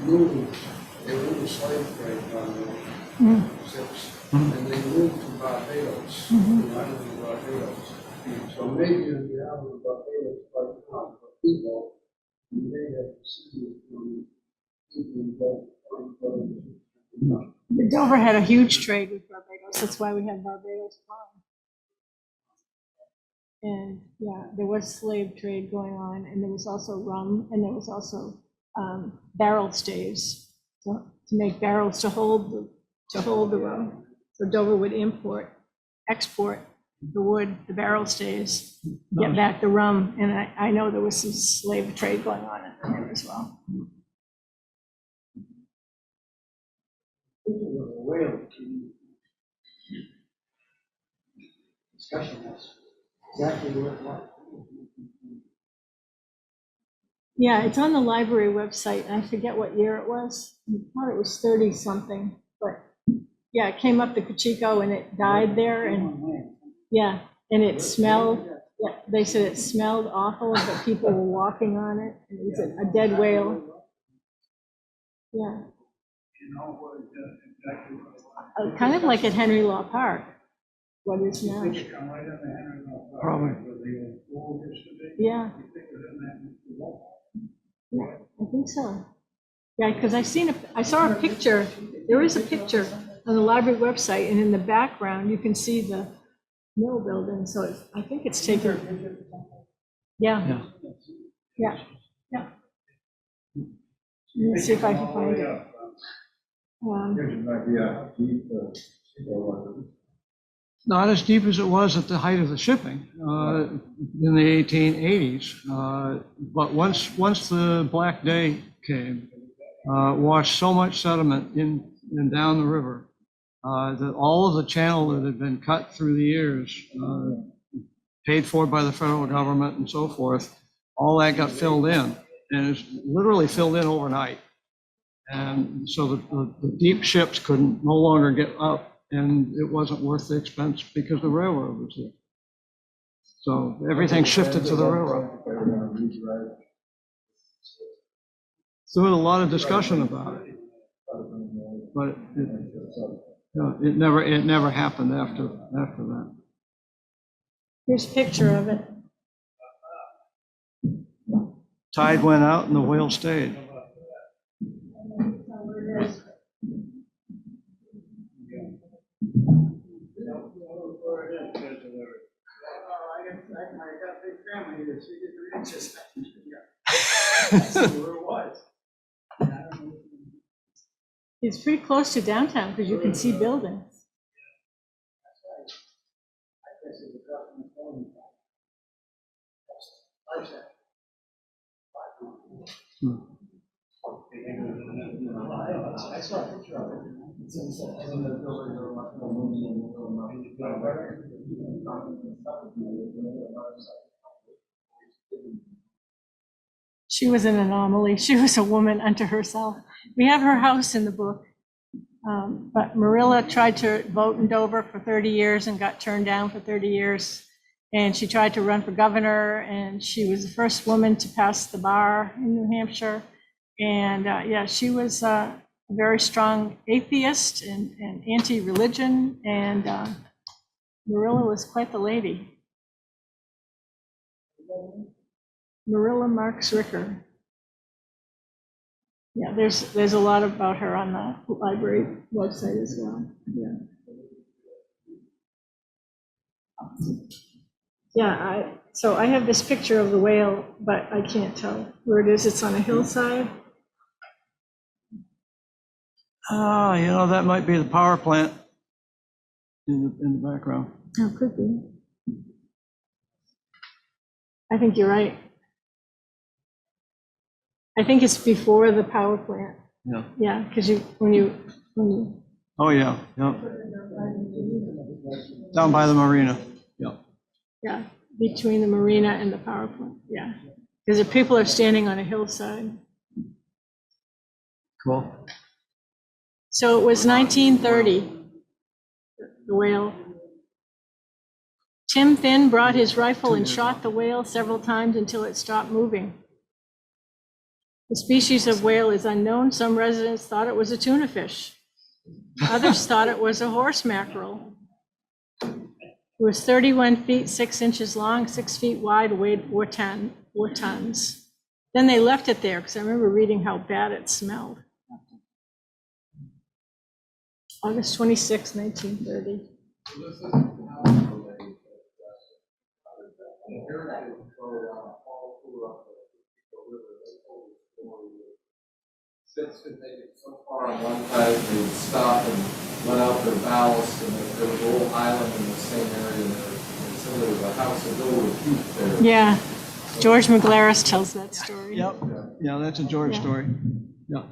moved, they were in the slave trade down there, ships, and they moved to Barbados, the island of Barbados. So maybe in the island of Barbados right now, for people, you may have seen from people in Dover Point. Dover had a huge trade with Barbados. That's why we have Barbados Farm. And yeah, there was slave trade going on, and there was also rum, and there was also barrel staves. So to make barrels to hold the rum. So Dover would export the wood, the barrel stays, get back the rum, and I know there was some slave trade going on in there as well. Whale discussion, that's exactly what it was. Yeah, it's on the library website, and I forget what year it was. I thought it was 30 something, but yeah, it came up the Kachiko and it died there, and yeah, and it smelled, yeah, they said it smelled awful, but people were walking on it, and it was a dead whale. Yeah. Kind of like at Henry Law Park, what is now. Probably. Yeah. Yeah, I think so. Yeah, because I saw a picture, there is a picture on the library website, and in the background, you can see the mill building, so I think it's taken. Yeah. Yeah, yeah. Let me see if I can find it. Not as deep as it was at the height of the shipping in the 1880s. But once the Black Day came, washed so much sediment in and down the river that all of the channel that had been cut through the years, paid for by the federal government and so forth, all that got filled in, and it's literally filled in overnight. And so the deep ships couldn't no longer get up, and it wasn't worth the expense because the railroad was there. So everything shifted to the railroad. So there was a lot of discussion about it, but it never happened after that. Here's a picture of it. Tide went out and the whale stayed. It's pretty close to downtown because you can see buildings. I saw a picture of it. She was an anomaly. She was a woman unto herself. We have her house in the book. But Marilla tried to vote in Dover for 30 years and got turned down for 30 years. And she tried to run for governor, and she was the first woman to pass the bar in New Hampshire. And yeah, she was a very strong atheist and anti-religion, and Marilla was quite the lady. Marilla Marks Ricker. Yeah, there's a lot about her on the library website as well. Yeah. Yeah, so I have this picture of the whale, but I can't tell where it is. It's on a hillside. That might be the power plant in the background. Oh, could be. I think you're right. I think it's before the power plant. Yeah. Yeah, because when you. Oh, yeah, yeah. Down by the marina. Yeah. Yeah, between the marina and the power plant. Yeah, because the people are standing on a hillside. Cool. So it was 1930, the whale. Tim Finn brought his rifle and shot the whale several times until it stopped moving. The species of whale is unknown. Some residents thought it was a tuna fish. Others thought it was a horse mackerel. It was 31 feet, 6 inches long, 6 feet wide, weighed 4 tons. Then they left it there because I remember reading how bad it smelled. August 26, 1930. ships could make it so far on one side, they would stop and let out their ballast, and there was a little island in the same area, and they said there was a house of Bill with heat there. Yeah, George McGlaris tells that story. Yep, yeah, that's a George Yeah. story. Yeah.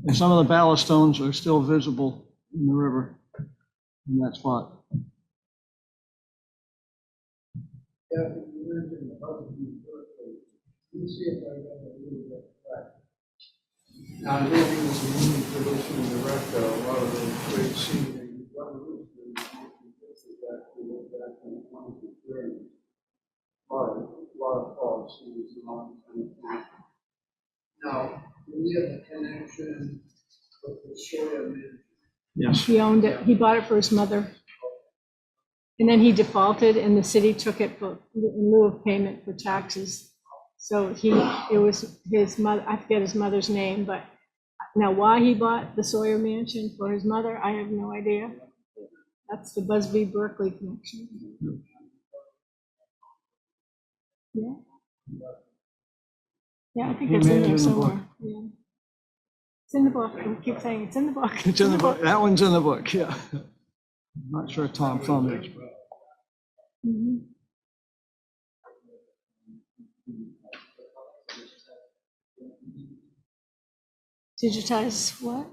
And some of the ballast stones are still visible in the river in that spot. Yeah, you mentioned the Buzzards birthplace. Let me see if I got a little bit correct. Now, I think it was a unique tradition in the rest of a lot of those great scenery revolutionary pieces that we look back in the 20s and 30s. A lot of false scenes and all that kind of thing. Now, we have a connection with the Sawyer Mansion. Yes. He owned it, he bought it for his mother. And then he defaulted and the city took it in lieu of payment for taxes. So it was his mother, I forget his mother's name, but now why he bought the Sawyer Mansion for his mother, I have no idea. That's the Busby Berkeley connection. Yeah. Yeah, I think He it's in made it there in the book. somewhere. Yeah. It's in the book. I keep saying it's in the book. It's in the book. That one's in the book, yeah. I'm not sure Tom Thumb is. Mhm. Digitize what?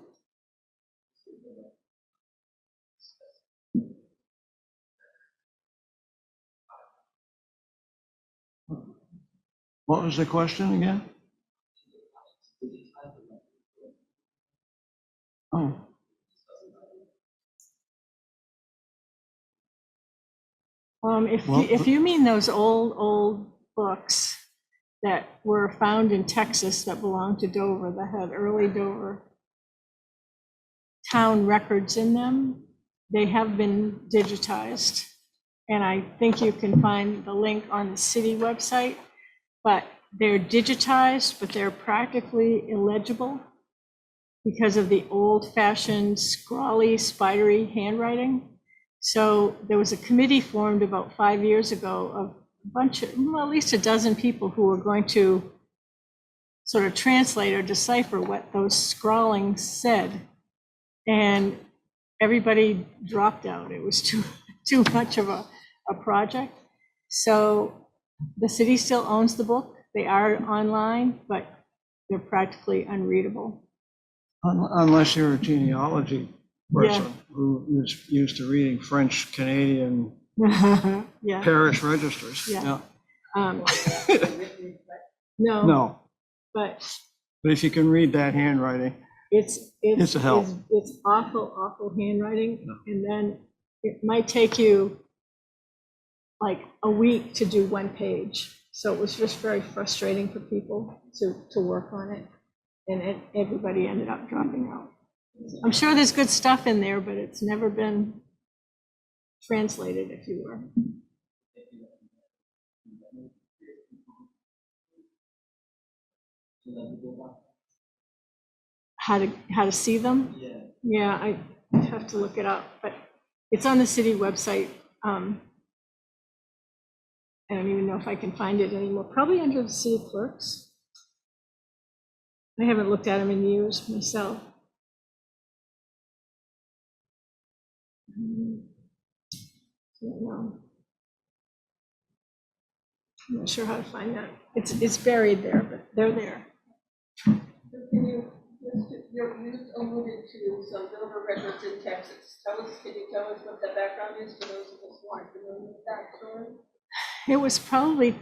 What was the question again? Oh, If you mean those old books that were found in Texas that belonged to Dover, that had early Dover town records in them, they have been digitized. And I think you can find the link on the city website, but they're digitized, but they're practically illegible because of the old-fashioned scrawly, spidery handwriting. So there was a committee formed about 5 years ago of a bunch of, well, at least a dozen people who were going to sort of translate or decipher what those scrawlings said. And everybody dropped out. It was too much of a project. So the city still owns the book. They are online, but they're practically unreadable. unless you're a genealogy person who is used to reading French, Canadian Yeah. parish registers. Yeah. No, No, but but if you can read that handwriting, It's a help. It's awful handwriting. And then it might take you like a week to do one page. So it was just very frustrating for people to work on it. And everybody ended up dropping out. I'm sure there's good stuff in there, but it's never been translated, if you were. How to see them? Yeah, I have to look it up, but it's on the city website. I don't even know if I can find it anymore. Probably under the city clerks. I haven't looked at them in years myself. Don't know. I'm not sure how to find that. It's buried there, but they're there. Can you just alluded to some Dover records in Texas. Can you tell us what the background is for those of us who aren't familiar with that story? It was probably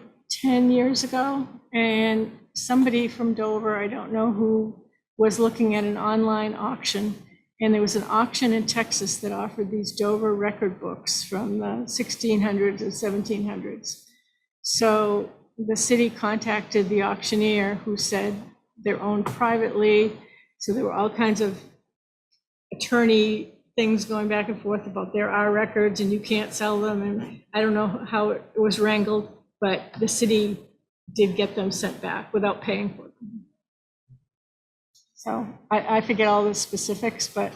10 years ago, and somebody from Dover, I don't know who, was looking at an online auction, and there was an auction in Texas that offered these Dover record books from the 1600s and 1700s. So the city contacted the auctioneer, who said they're owned privately. So there were all kinds of attorney things going back and forth about there are records and you can't sell them. And I don't know how it was wrangled, but the city did get them sent back without paying for them. So I forget all the specifics, but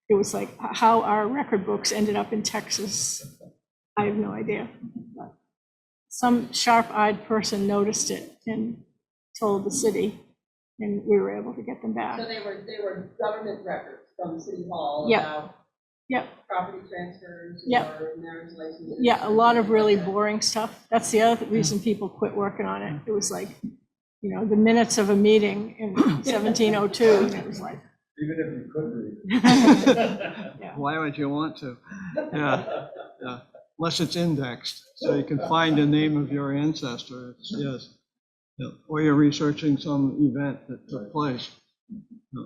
it was like how our record books ended up in Texas. I have no idea. But some sharp-eyed person noticed it and told the city. and we were able to get them So back. they were government records from City Hall Yep. about Yep. property transfers Yep. or marriage licenses. Yeah, a lot of really boring stuff. That's the other reason people quit working on it. It was like, the minutes of a meeting in 1702, and it was like, Even if you could read. yeah. Why would you want to? Yeah, yeah. Unless it's indexed, so you can find the name of your ancestor. Yes. Yeah. Or you're researching some event that took place. Yeah.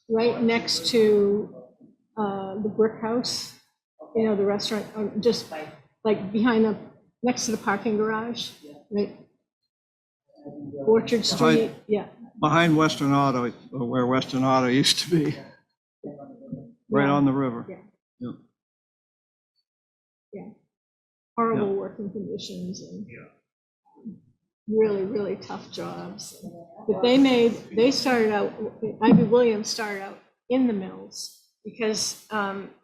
Right next to the brick house, the restaurant, just like behind next to the parking garage, right? Orchard Street, yeah. Behind Western Auto, or where Western Auto used to be, right on the river. Yeah. Yeah. Yeah. Horrible working conditions and really, really tough jobs. But they started out, Ivy Williams started out in the mills because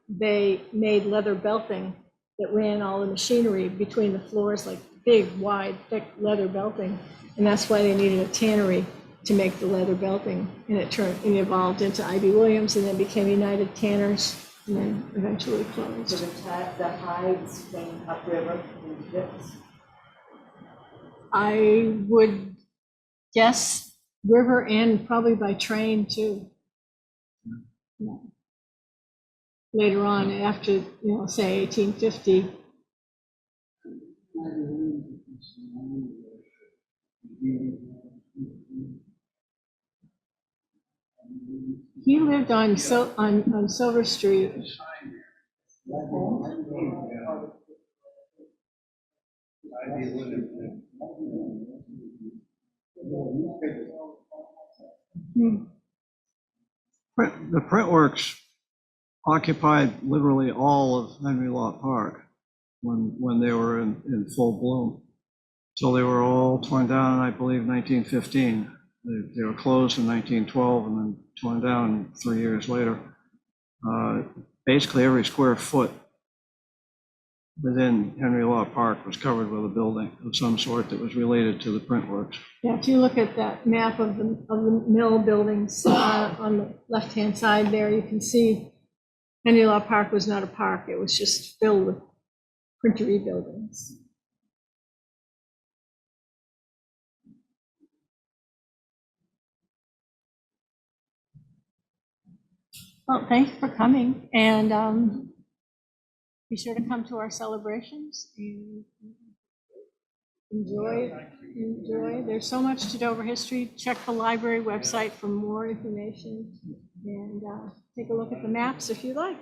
they made leather belting that ran all the machinery between the floors, like big, wide, thick leather belting. And that's why they needed a tannery to make the leather belting. And it evolved into Ivy Williams and then became United Tanners and then eventually So closed. the hides came upriver in ships. I would guess river and probably by train too. Yeah. Later on, after, say 1850. He lived on Silver Street. The Printworks occupied literally all of Henry Law Park when they were in full bloom. So they were all torn down in, I believe, 1915. They were closed in 1912 and then torn down 3 years later. Basically, every square foot within Henry Law Park was covered with a building of some sort that was related to the Printworks. Yeah, if you look at that map of the mill buildings on the left-hand side there, you can see Henry Law Park was not a park. It was just filled with printery buildings. Well, thanks for coming, and be sure to come to our celebrations and enjoy. There's so much to Dover history. Check the library website for more information and take a look at the maps if you like.